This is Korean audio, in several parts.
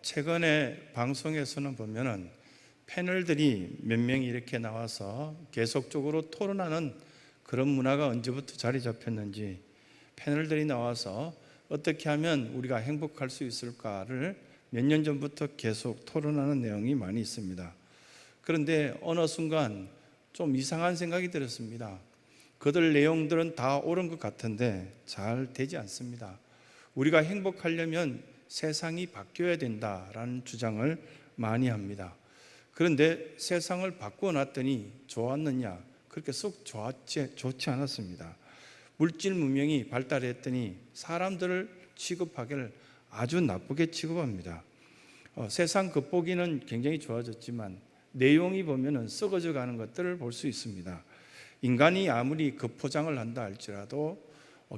최근에 방송에서는 보면은 패널들이 몇 명이 이렇게 나와서 계속적으로 토론하는 그런 문화가 언제부터 자리 잡혔는지, 패널들이 나와서 어떻게 하면 우리가 행복할 수 있을까를 몇 년 전부터 계속 토론하는 내용이 많이 있습니다. 그런데 어느 순간 좀 이상한 생각이 들었습니다. 그들 내용들은 다 옳은 것 같은데 잘 되지 않습니다. 우리가 행복하려면 세상이 바뀌어야 된다라는 주장을 많이 합니다. 그런데 세상을 바꾸어 놨더니 좋았느냐? 그렇게 썩 좋지 않았습니다. 물질 문명이 발달했더니 사람들을 취급하기를 아주 나쁘게 취급합니다. 세상 겉보기는 굉장히 좋아졌지만 내용이 보면은 썩어져 가는 것들을 볼 수 있습니다. 인간이 아무리 겉포장을 한다 할지라도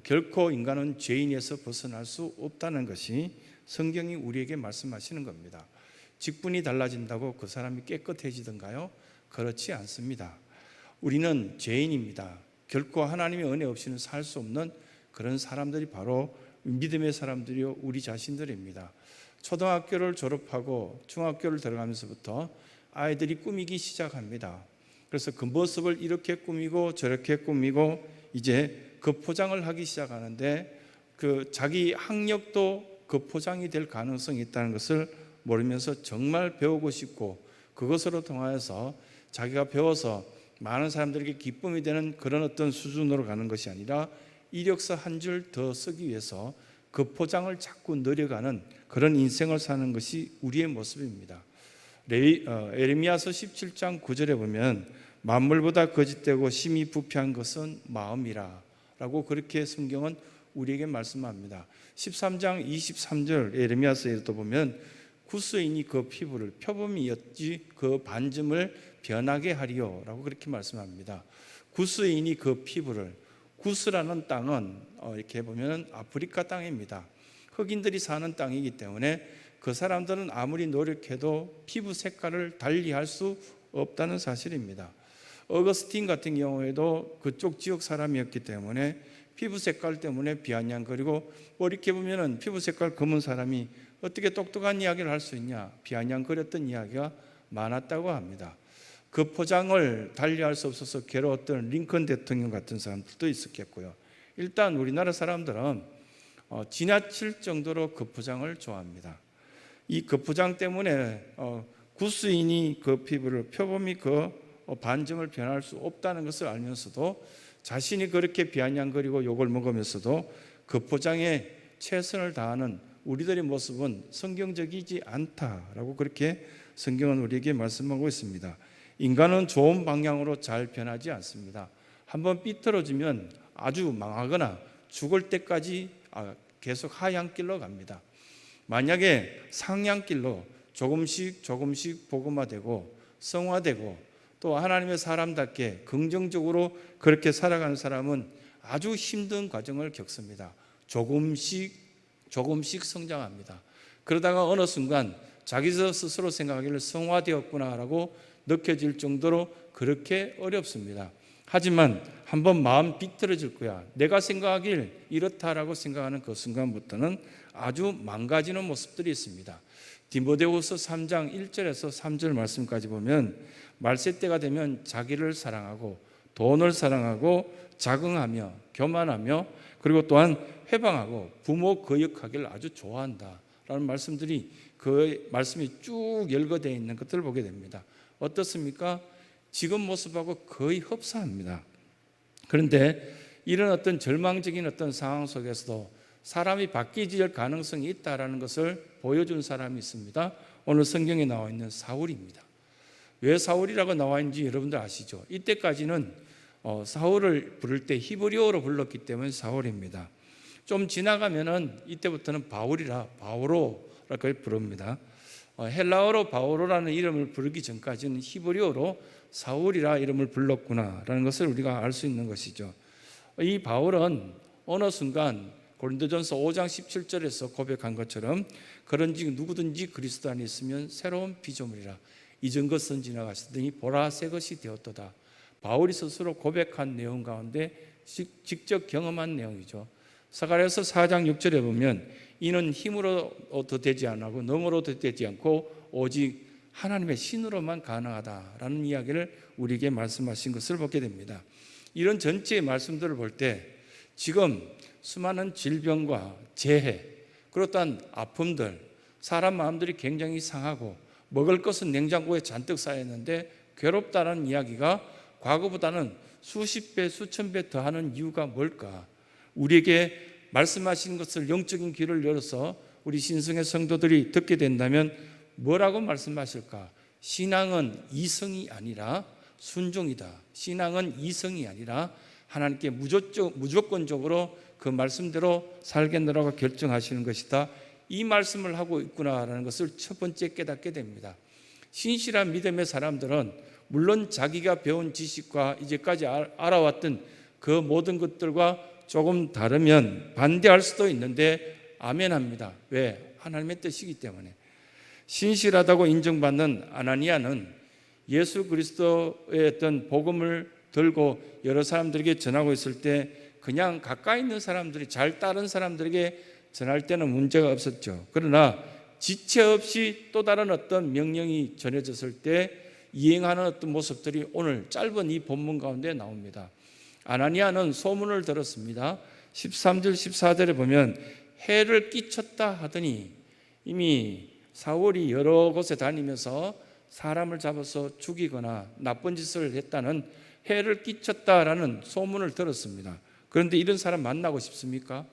결코 인간은 죄인에서 벗어날 수 없다는 것이 성경이 우리에게 말씀하시는 겁니다. 직분이 달라진다고 그 사람이 깨끗해지던가요? 그렇지 않습니다. 우리는 죄인입니다. 결코 하나님의 은혜 없이는 살 수 없는 그런 사람들이 바로 믿음의 사람들이요, 우리 자신들입니다. 초등학교를 졸업하고 중학교를 들어가면서부터 아이들이 꾸미기 시작합니다. 그래서 그 모습을 이렇게 꾸미고 저렇게 꾸미고 이제 그 포장을 하기 시작하는데, 그 자기 학력도 그 포장이 될 가능성이 있다는 것을 모르면서 정말 배우고 싶고, 그것으로 통하여서 자기가 배워서 많은 사람들에게 기쁨이 되는 그런 어떤 수준으로 가는 것이 아니라 이력서 한 줄 더 쓰기 위해서 그 포장을 자꾸 늘려가는 그런 인생을 사는 것이 우리의 모습입니다. 에레미야서 17장 9절에 보면 만물보다 거짓되고 심히 부패한 것은 마음이라 라고 그렇게 성경은 우리에게 말씀합니다. 13장 23절 에레미야서에도 보면 구스인이 그 피부를 표범이 었지 그 반점을 변하게 하리요 라고 그렇게 말씀합니다. 구스인이 그 피부를, 구스라는 땅은 이렇게 보면 아프리카 땅입니다. 흑인들이 사는 땅이기 때문에 그 사람들은 아무리 노력해도 피부 색깔을 달리할 수 없다는 사실입니다. 어거스틴 같은 경우에도 그쪽 지역 사람이었기 때문에 피부 색깔 때문에 비아냥거리고, 이렇게 보면은 피부 색깔 검은 사람이 어떻게 똑똑한 이야기를 할 수 있냐, 비아냥거렸던 이야기가 많았다고 합니다. 그 포장을 달리할 수 없어서 괴로웠던 링컨 대통령 같은 사람들도 있었겠고요. 일단 우리나라 사람들은 지나칠 정도로 그 포장을 좋아합니다. 이 그 포장 때문에 구스인이 그 피부를, 표범이 그 반점을 변할 수 없다는 것을 알면서도 자신이 그렇게 비아냥거리고 욕을 먹으면서도 그 포장에 최선을 다하는 우리들의 모습은 성경적이지 않다라고 그렇게 성경은 우리에게 말씀하고 있습니다. 인간은 좋은 방향으로 잘 변하지 않습니다. 한번 삐뚤어지면 아주 망하거나 죽을 때까지 계속 하향길로 갑니다. 만약에 상향길로 조금씩 복음화되고 성화되고 또 하나님의 사람답게 긍정적으로 그렇게 살아가는 사람은 아주 힘든 과정을 겪습니다. 조금씩 성장합니다. 그러다가 어느 순간 자기 스스로 생각하기를 성화되었구나라고 느껴질 정도로 그렇게 어렵습니다. 하지만 한번 마음 비틀어질 거야, 내가 생각하길 이렇다라고 생각하는 그 순간부터는 아주 망가지는 모습들이 있습니다. 디모데후서 3장 1절에서 3절 말씀까지 보면 말세 때가 되면 자기를 사랑하고 돈을 사랑하고 자긍하며 교만하며 그리고 또한 회방하고 부모 거역하기를 아주 좋아한다라는 말씀들이, 그 말씀이 쭉 열거되어 있는 것들을 보게 됩니다. 어떻습니까? 지금 모습하고 거의 흡사합니다. 그런데 이런 어떤 절망적인 어떤 상황 속에서도 사람이 바뀌질 가능성이 있다라는 것을 보여준 사람이 있습니다. 오늘 성경에 나와 있는 사울입니다. 왜 사울이라고 나와 있는지 여러분들 아시죠? 이때까지는 사울을 부를 때 히브리어로 불렀기 때문에 사울입니다. 좀 지나가면은 이때부터는 바오로라고 부릅니다. 헬라어로 바오로라는 이름을 부르기 전까지는 히브리어로 사울이라 이름을 불렀구나라는 것을 우리가 알 수 있는 것이죠. 이 바울은 어느 순간 고린도전서 5장 17절에서 고백한 것처럼 그런즉 누구든지 그리스도 안에 있으면 새로운 피조물이라, 이전 것은 지나갔으니 보라 새 것이 되었도다. 바울이 스스로 고백한 내용 가운데 직접 경험한 내용이죠. 사가랴서 4장 6절에 보면 이는 힘으로 되지 않고 능으로 되지 않고 오직 하나님의 신으로만 가능하다라는 이야기를 우리에게 말씀하신 것을 보게 됩니다. 이런 전체의 말씀들을 볼 때 지금 수많은 질병과 재해, 그리고 또한 아픔들, 사람 마음들이 굉장히 상하고 먹을 것은 냉장고에 잔뜩 쌓였는데 괴롭다는 이야기가 과거보다는 수십 배, 수천 배 더하는 이유가 뭘까? 우리에게 말씀하신 것을 영적인 귀를 열어서 우리 신성의 성도들이 듣게 된다면 뭐라고 말씀하실까? 신앙은 이성이 아니라 순종이다. 신앙은 이성이 아니라 하나님께 무조건적으로 그 말씀대로 살겠노라고 결정하시는 것이다. 이 말씀을 하고 있구나라는 것을 첫 번째 깨닫게 됩니다. 신실한 믿음의 사람들은 물론 자기가 배운 지식과 이제까지 알아왔던 그 모든 것들과 조금 다르면 반대할 수도 있는데 아멘합니다. 왜? 하나님의 뜻이기 때문에. 신실하다고 인정받는 아나니아는 예수 그리스도의 어떤 복음을 들고 여러 사람들에게 전하고 있을 때 그냥 가까이 있는 사람들이 잘 따른 사람들에게 전할 때는 문제가 없었죠. 그러나 지체 없이 또 다른 어떤 명령이 전해졌을 때 이행하는 어떤 모습들이 오늘 짧은 이 본문 가운데 나옵니다. 아나니아는 소문을 들었습니다. 13절 14절에 보면 해를 끼쳤다 하더니 이미 사울이 여러 곳에 다니면서 사람을 잡아서 죽이거나 나쁜 짓을 했다는 해를 끼쳤다라는 소문을 들었습니다. 그런데 이런 사람 만나고 싶습니까?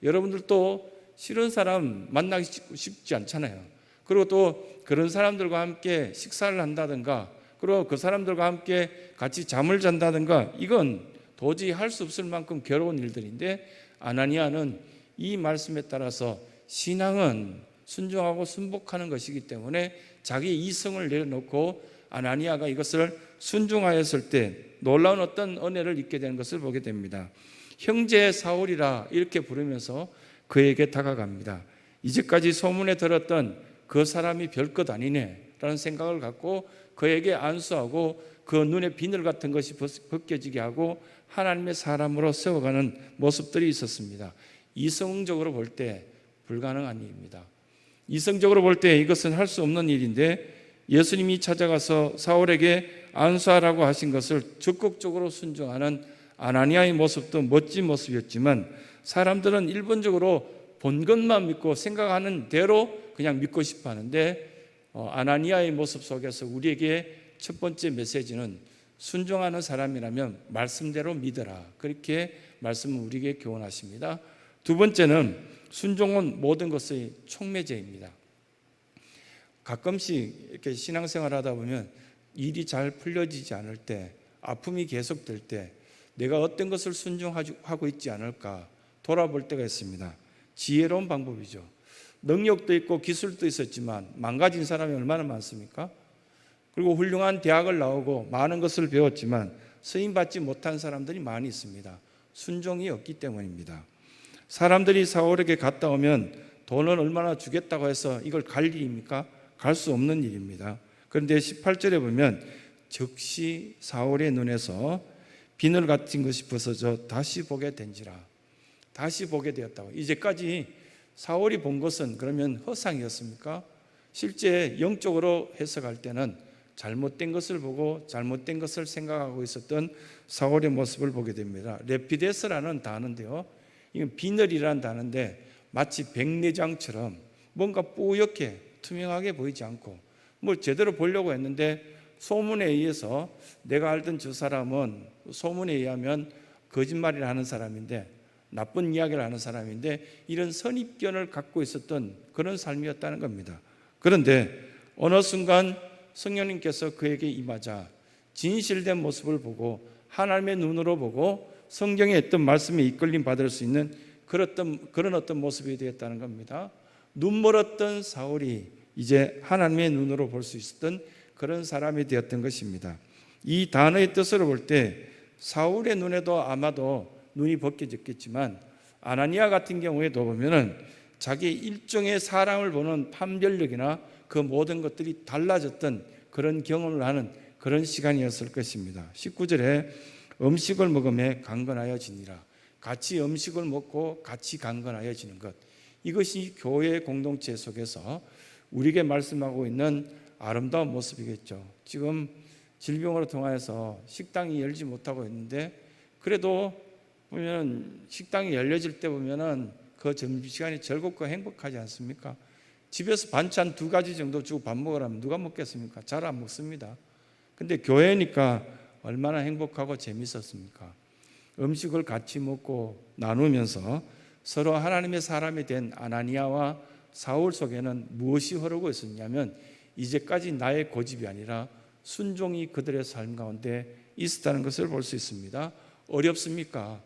여러분들도 싫은 사람 만나기 쉽지 않잖아요. 그리고 또 그런 사람들과 함께 식사를 한다든가 그리고 그 사람들과 함께 같이 잠을 잔다든가 이건 도저히 할 수 없을 만큼 괴로운 일들인데 아나니아는 이 말씀에 따라서 신앙은 순종하고 순복하는 것이기 때문에 자기 이성을 내려놓고 아나니아가 이것을 순종하였을 때 놀라운 어떤 은혜를 입게 되는 것을 보게 됩니다. 형제 사울이라 이렇게 부르면서 그에게 다가갑니다. 이제까지 소문에 들었던 그 사람이 별것 아니네 라는 생각을 갖고 그에게 안수하고 그 눈에 비늘 같은 것이 벗겨지게 하고 하나님의 사람으로 세워가는 모습들이 있었습니다. 이성적으로 볼 때 불가능한 일입니다. 이성적으로 볼 때 이것은 할 수 없는 일인데 예수님이 찾아가서 사울에게 안수하라고 하신 것을 적극적으로 순종하는 아나니아의 모습도 멋진 모습이었지만 사람들은 일본적으로 본 것만 믿고 생각하는 대로 그냥 믿고 싶어 하는데 아나니아의 모습 속에서 우리에게 첫 번째 메시지는 순종하는 사람이라면 말씀대로 믿어라. 그렇게 말씀을 우리에게 교훈하십니다. 두 번째는 순종은 모든 것의 촉매제입니다. 가끔씩 이렇게 신앙생활 하다 보면 일이 잘 풀려지지 않을 때, 아픔이 계속될 때 내가 어떤 것을 순종하고 있지 않을까 돌아볼 때가 있습니다. 지혜로운 방법이죠. 능력도 있고 기술도 있었지만 망가진 사람이 얼마나 많습니까? 그리고 훌륭한 대학을 나오고 많은 것을 배웠지만 쓰임받지 못한 사람들이 많이 있습니다. 순종이 없기 때문입니다. 사람들이 사울에게 갔다 오면 돈을 얼마나 주겠다고 해서 이걸 갈 일입니까? 갈 수 없는 일입니다. 그런데 18절에 보면 즉시 사울의 눈에서 비늘 같은 것이 벗어져 다시 보게 된지라. 다시 보게 되었다고. 이제까지 사울이 본 것은 그러면 허상이었습니까? 실제 영적으로 해석할 때는 잘못된 것을 보고 잘못된 것을 생각하고 있었던 사울의 모습을 보게 됩니다. 레피데스라는 단어인데요, 이건 비늘이라는 단어인데 마치 백내장처럼 뭔가 뿌옇게 투명하게 보이지 않고 뭘 제대로 보려고 했는데 소문에 의해서 내가 알던 저 사람은 소문에 의하면 거짓말을 하는 사람인데 나쁜 이야기를 하는 사람인데 이런 선입견을 갖고 있었던 그런 삶이었다는 겁니다. 그런데 어느 순간 성령님께서 그에게 임하자 진실된 모습을 보고 하나님의 눈으로 보고 성경에 있던 말씀에 이끌림 받을 수 있는 그런 어떤 모습이 되었다는 겁니다. 눈멀었던 사울이 이제 하나님의 눈으로 볼 수 있었던 그런 사람이 되었던 것입니다. 이 단어의 뜻을 볼 때 사울의 눈에도 아마도 눈이 벗겨졌겠지만 아나니아 같은 경우에도 보면은 자기 일종의 사람을 보는 판별력이나 그 모든 것들이 달라졌던 그런 경험을 하는 그런 시간이었을 것입니다. 19절에 음식을 먹음에 강건하여지니라. 같이 음식을 먹고 같이 강건하여지는 것, 이것이 교회 공동체 속에서 우리에게 말씀하고 있는 아름다운 모습이겠죠. 지금 질병으로 통하여서 식당이 열지 못하고 있는데, 그래도 보면 식당이 열려질 때 보면은 그 점심시간이 즐겁고 행복하지 않습니까? 집에서 반찬 2가지 정도 주고 밥 먹으라면 누가 먹겠습니까? 잘 안 먹습니다. 근데 교회니까 얼마나 행복하고 재밌었습니까? 음식을 같이 먹고 나누면서 서로 하나님의 사람이 된 아나니아와 사울 속에는 무엇이 흐르고 있었냐면, 이제까지 나의 고집이 아니라 순종이 그들의 삶 가운데 있었다는 것을 볼 수 있습니다. 어렵습니까?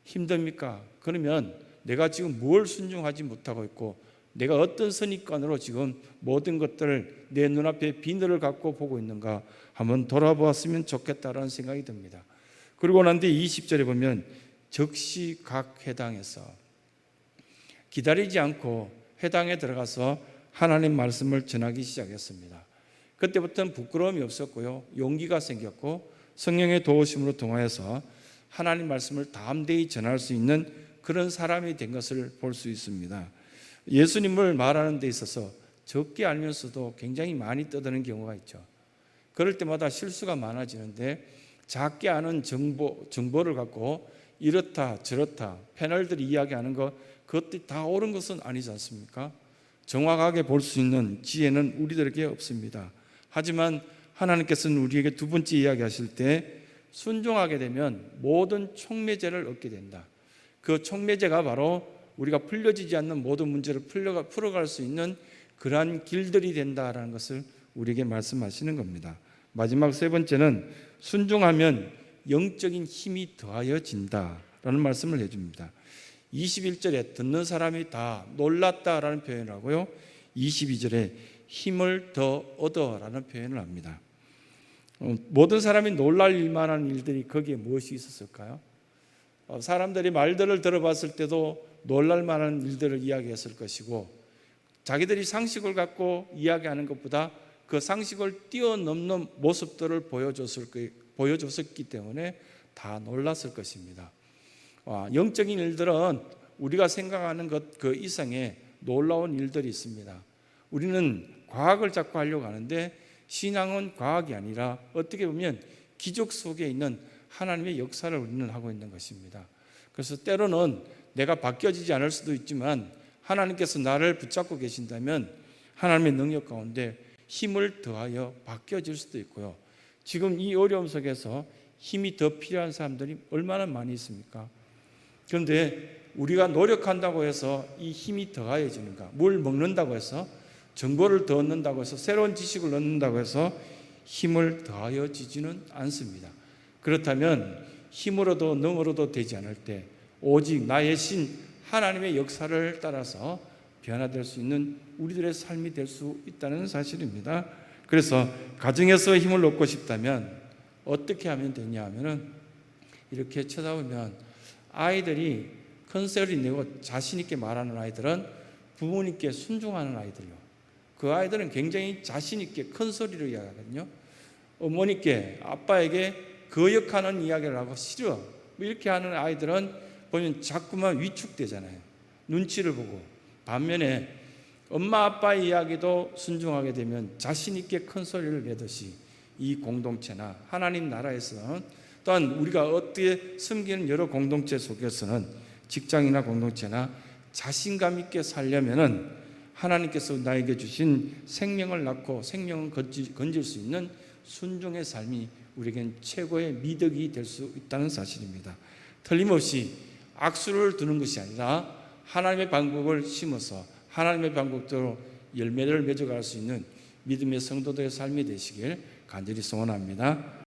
힘듭니까? 그러면 내가 지금 뭘 순종하지 못하고 있고, 내가 어떤 선입관으로 지금 모든 것들을 내 눈앞에 비늘을 갖고 보고 있는가 한번 돌아보았으면 좋겠다라는 생각이 듭니다. 그리고 난 뒤 20절에 보면 즉시 각 회당에서 기다리지 않고 회당에 들어가서 하나님 말씀을 전하기 시작했습니다. 그때부터는 부끄러움이 없었고요, 용기가 생겼고 성령의 도우심으로 통하여서 하나님 말씀을 담대히 전할 수 있는 그런 사람이 된 것을 볼 수 있습니다. 예수님을 말하는 데 있어서 적게 알면서도 굉장히 많이 떠드는 경우가 있죠. 그럴 때마다 실수가 많아지는데, 작게 아는 정보를 갖고 이렇다 저렇다 패널들이 이야기하는 것, 그것들이 다 옳은 것은 아니지 않습니까? 정확하게 볼 수 있는 지혜는 우리들에게 없습니다. 하지만 하나님께서는 우리에게 두 번째 이야기하실 때, 순종하게 되면 모든 촉매제를 얻게 된다. 그 촉매제가 바로 우리가 풀려지지 않는 모든 문제를 풀어갈 수 있는 그러한 길들이 된다라는 것을 우리에게 말씀하시는 겁니다. 마지막 세 번째는 순종하면 영적인 힘이 더하여진다라는 말씀을 해줍니다. 21절에 듣는 사람이 다 놀랐다라는 표현을 하고요, 22절에 힘을 더 얻어라는 표현을 합니다. 모든 사람이 놀랄 일만한 일들이 거기에 무엇이 있었을까요? 사람들이 말들을 들어봤을 때도 놀랄 만한 일들을 이야기했을 것이고, 자기들이 상식을 갖고 이야기하는 것보다 그 상식을 뛰어넘는 모습들을 보여줬었기 때문에 다 놀랐을 것입니다. 영적인 일들은 우리가 생각하는 것 그 이상의 놀라운 일들이 있습니다. 우리는 과학을 자꾸 하려고 하는데, 신앙은 과학이 아니라 어떻게 보면 기적 속에 있는 하나님의 역사를 우리는 하고 있는 것입니다. 그래서 때로는 내가 바뀌어지지 않을 수도 있지만, 하나님께서 나를 붙잡고 계신다면 하나님의 능력 가운데 힘을 더하여 바뀌어질 수도 있고요. 지금 이 어려움 속에서 힘이 더 필요한 사람들이 얼마나 많이 있습니까? 그런데 우리가 노력한다고 해서 이 힘이 더하여지는가? 뭘 먹는다고 해서, 정보를 더 얻는다고 해서, 새로운 지식을 얻는다고 해서 힘을 더하여지지는 않습니다. 그렇다면 힘으로도 능으로도 되지 않을 때, 오직 나의 신 하나님의 역사를 따라서 변화될 수 있는 우리들의 삶이 될 수 있다는 사실입니다. 그래서 가정에서 힘을 얻고 싶다면 어떻게 하면 되냐 하면은, 이렇게 쳐다보면 아이들이 큰 소리 내고 자신 있게 말하는 아이들은 부모님께 순종하는 아이들이요. 그 아이들은 굉장히 자신 있게 큰 소리로 이야기하거든요. 어머니께, 아빠에게 거역하는 이야기를 하고 싫어 이렇게 하는 아이들은 보면 자꾸만 위축되잖아요. 눈치를 보고. 반면에 엄마 아빠의 이야기도 순종하게 되면 자신 있게 큰 소리를 내듯이, 이 공동체나 하나님 나라에서는, 또한 우리가 어떻게 섬기는 여러 공동체 속에서는, 직장이나 공동체나 자신감 있게 살려면은 하나님께서 나에게 주신 생명을 낳고 생명을 건질 수 있는 순종의 삶이 우리에겐 최고의 미덕이 될 수 있다는 사실입니다. 틀림없이 악수를 두는 것이 아니라 하나님의 방법을 심어서 하나님의 방법대로 열매를 맺어갈 수 있는 믿음의 성도들의 삶이 되시길 간절히 소원합니다.